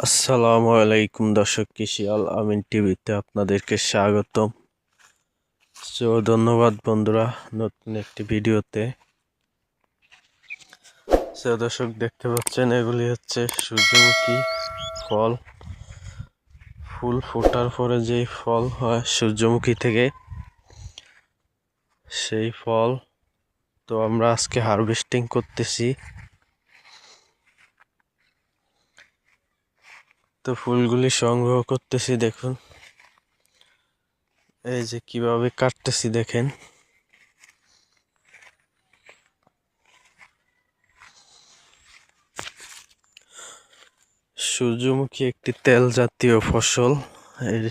আসসালামু আলাইকুম দর্শক, কৃষি আল আমিন টিভিতে আপনাদেরকে স্বাগতম। ধন্যবাদ বন্ধুরা নতুন একটি ভিডিওতে। দর্শক দেখতে পাচ্ছেন, এগুলি হচ্ছে সূর্যমুখী ফল। ফুল ফোটার পরে যে ফল হয় সূর্যমুখী থেকে, সেই ফল তো আমরা আজকে হারভেস্টিং করতেছি। তো ফুলগুলি সংগ্রহ করতেছি, দেখুন এই যে কিভাবে কাটতেছি দেখেন। সূর্যমুখী একটি তেল জাতীয় ফসল। এর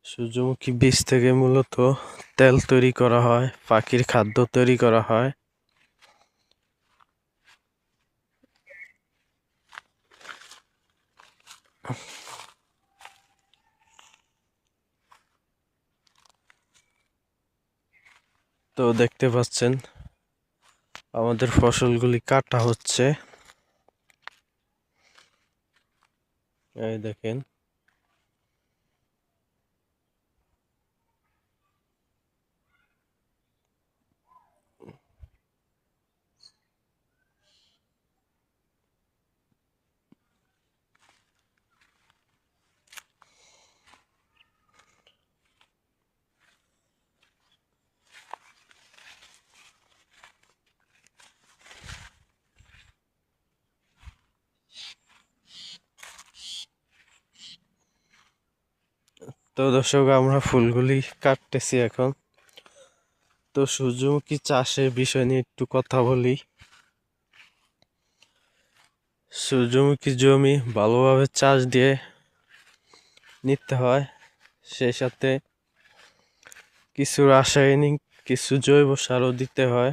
সূর্যমুখী বীজ থেকে মূলত তেল তৈরি করা হয়, পাখির খাদ্য তৈরি করা হয়। তো দেখতে পাচ্ছেন আমাদের ফসলগুলি কাটা হচ্ছে, এই দেখেন। তো দর্শক, আমরা ফুলগুলি কাটতেছি এখন। তো সূর্যমুখী চাষের বিষয় নিয়ে একটু কথা বলি। সূর্যমুখী জমি ভালোভাবে চাষ দিয়ে নিতে হয়, সেই সাথে কিছু রাসায়নিক, কিছু জৈব সারও দিতে হয়।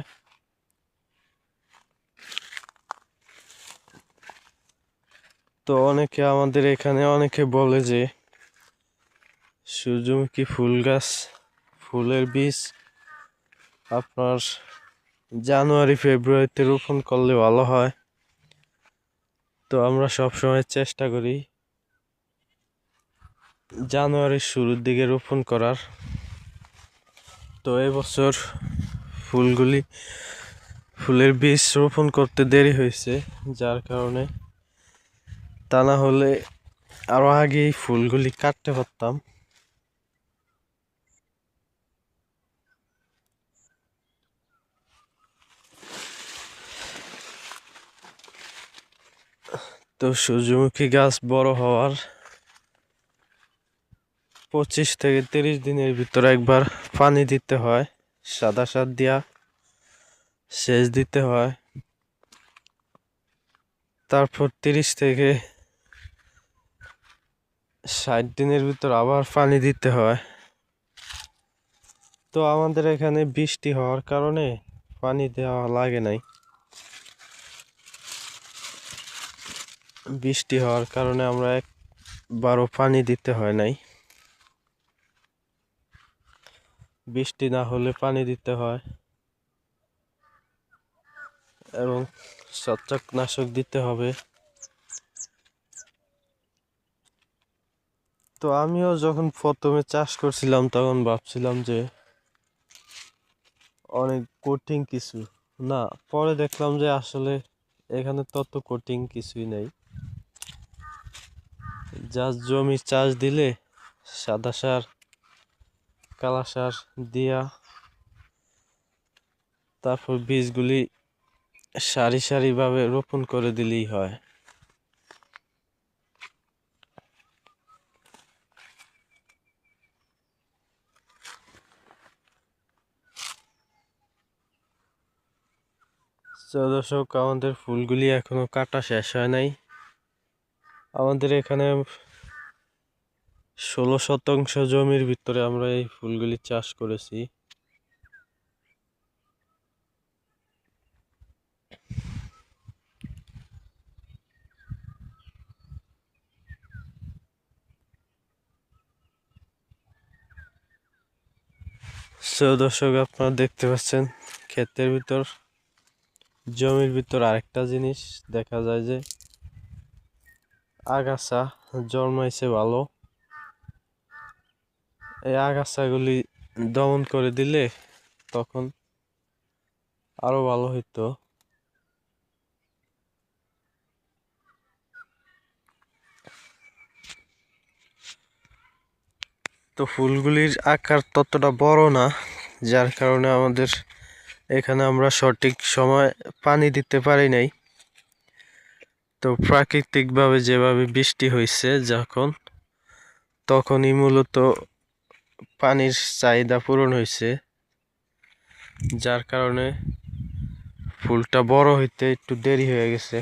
তো আমাদের এখানে অনেকে বলে যে সূর্যমুখী ফুল গাছ, ফুলের বীজ আপনার জানুয়ারি ফেব্রুয়ারিতে রোপণ করলে ভালো হয়। তো আমরা সবসময় চেষ্টা করি জানুয়ারির শুরুর দিকে রোপণ করার। তো এবছর ফুলের বীজ রোপণ করতে দেরি হয়েছে, যার কারণে তা না হলে আরো আগেই ফুলগুলি কাটতে পারতাম। তো সূর্যমুখী গাছ বড় হওয়ার 25 থেকে 30 দিনের ভিতরে একবার পানি দিতে হয়, সাদা সার দিয়া সেচ দিতে হয়। তারপর 30 থেকে 60 দিনের ভিতর আবার পানি দিতে হয়। তো আমাদের এখানে বৃষ্টি হওয়ার কারণে পানি দেওয়া লাগে নাই। বৃষ্টি হওয়ার কারণে আমরা একবারও পানি দিতে হয় নাই। বৃষ্টি না হলে পানি দিতে হয় এবং ছত্রাকনাশক দিতে হবে। তো আমিও যখন প্রথমে চাষ করছিলাম তখন ভাবছিলাম যে অনেক কঠিন কিছু না, পরে দেখলাম যে আসলে এখানে তত কঠিন কিছুই নেই। জাস্ট জমি চাষ দিলে সাদা সার, কালা সার দিয়া তারপর বীজগুলি সারি সারি ভাবে রোপণ করে দিলেই হয়। তো দর্শক, আমাদের ফুলগুলি এখনো কাটা শেষ হয় নাই। আমাদের এখানে 16 শতাংশ জমির ভিতরে আমরা এই ফুলগুলি চাষ করেছি। দর্শক, আপনারা দেখতে পাচ্ছেন ক্ষেতের ভিতর, জমির ভিতর আরেকটা জিনিস দেখা যায় যে আগাছা জন্মাইছে ভালো। এই আগাছাগুলি দমন করে দিলে তখন আরো ভালো হইতো। তো ফুলগুলির আকার ততটা বড় না, যার কারণে আমাদের এখানে আমরা সঠিক সময় পানি দিতে পারি নাই। তো প্রাকৃতিকভাবে যেভাবে বৃষ্টি হয়েছে যখন, তখনই মূলত পানির চাহিদা পূরণ হয়েছে, যার কারণে ফুলটা বড় হইতে একটু দেরি হয়ে গেছে।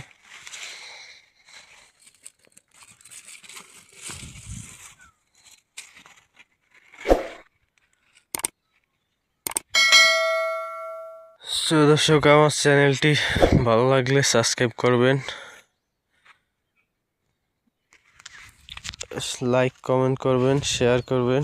দর্শক, আমার চ্যানেলটি ভালো লাগলে সাবস্ক্রাইব করবেন, লাইক কমেন্ট করবেন, শেয়ার করবেন।